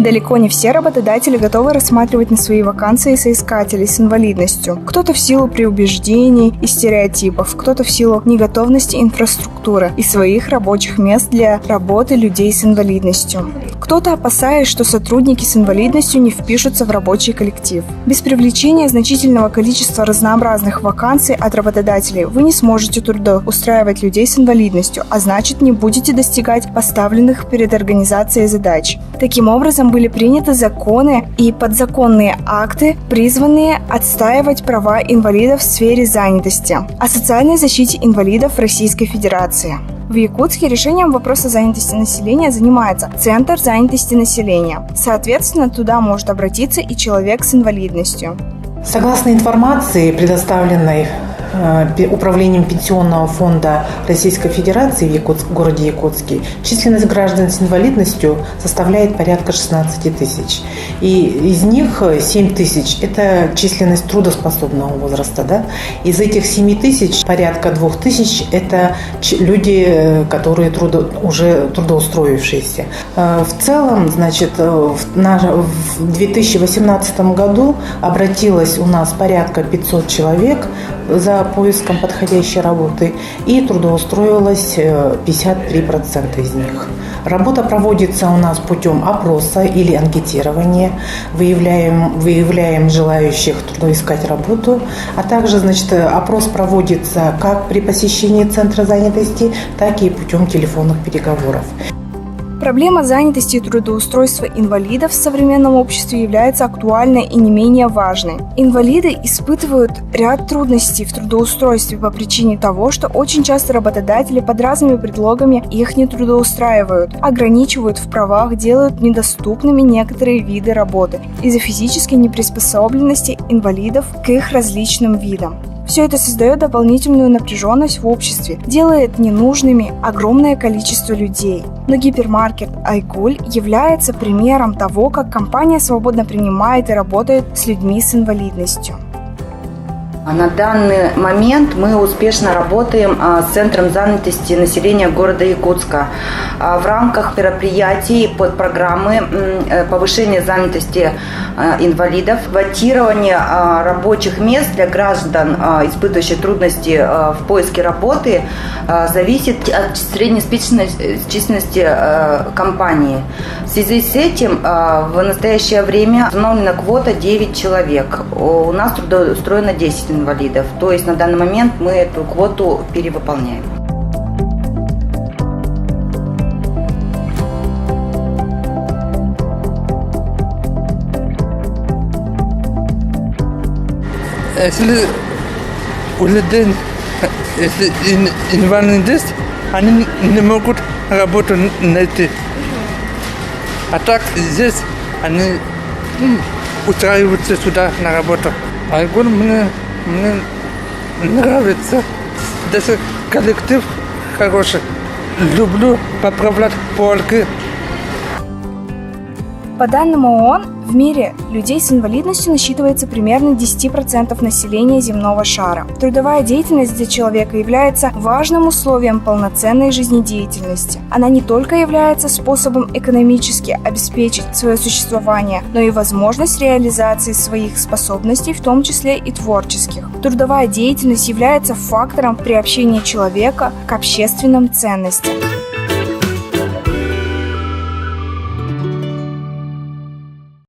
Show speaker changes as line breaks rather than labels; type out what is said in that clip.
Далеко не все работодатели готовы рассматривать на свои вакансии соискателей с инвалидностью. Кто-то в силу преубеждений и стереотипов, кто-то в силу неготовности инфраструктуры и своих рабочих мест для работы людей с инвалидностью. Кто-то опасаясь, что сотрудники с инвалидностью не впишутся в рабочий коллектив. Без привлечения значительного количества разнообразных вакансий от работодателей вы не сможете трудоустраивать людей с инвалидностью, а значит, не будете достигать поставленных перед организацией задач. Таким образом, были приняты законы и подзаконные акты, призванные отстаивать права инвалидов в сфере занятости, о социальной защите инвалидов в Российской Федерации. В Якутске решением вопроса занятости населения занимается Центр занятости населения. Соответственно, туда может обратиться и человек с инвалидностью.
Согласно информации, предоставленной Управлением Пенсионного фонда Российской Федерации в городе Якутске, численность граждан с инвалидностью составляет порядка 16 тысяч. И из них 7 тысяч – это численность трудоспособного возраста. Да? Из этих 7 тысяч порядка 2 тысяч – это люди, которые уже трудоустроившиеся. В целом, значит, в 2018 году обратилось у нас порядка 500 человек за поиском подходящей работы, и трудоустроилось 53% из них. Работа проводится у нас путем опроса или анкетирования. Выявляем желающих трудоискать работу, а также, значит, опрос проводится как при посещении центра занятости, так и путем телефонных переговоров.
Проблема занятости и трудоустройства инвалидов в современном обществе является актуальной и не менее важной. Инвалиды испытывают ряд трудностей в трудоустройстве по причине того, что очень часто работодатели под разными предлогами их не трудоустраивают, ограничивают в правах, делают недоступными некоторые виды работы из-за физической неприспособленности инвалидов к их различным видам. Все это создает дополнительную напряженность в обществе, делает ненужными огромное количество людей. Но гипермаркет «Айгуль» является примером того, как компания свободно принимает и работает с людьми с инвалидностью.
На данный момент мы успешно работаем с Центром занятости населения города Якутска. В рамках мероприятий под программы повышения занятости инвалидов, квотирование рабочих мест для граждан, испытывающих трудности в поиске работы, зависит от средней численности компании. В связи с этим в настоящее время установлена квота 9 человек. У нас трудоустроено 10 инвалидов. То есть на данный момент мы эту квоту перевыполняем.
Если у людей инвалидность, они не могут работу найти. А так здесь они устраиваются сюда на работу. Айгуль мне нравится. Здесь коллектив хороший. Люблю поправлять полки.
По данным ООН, в мире людей с инвалидностью насчитывается примерно 10% населения земного шара. Трудовая деятельность для человека является важным условием полноценной жизнедеятельности. Она не только является способом экономически обеспечить свое существование, но и возможность реализации своих способностей, в том числе и творческих. Трудовая деятельность является фактором приобщения человека к общественным ценностям.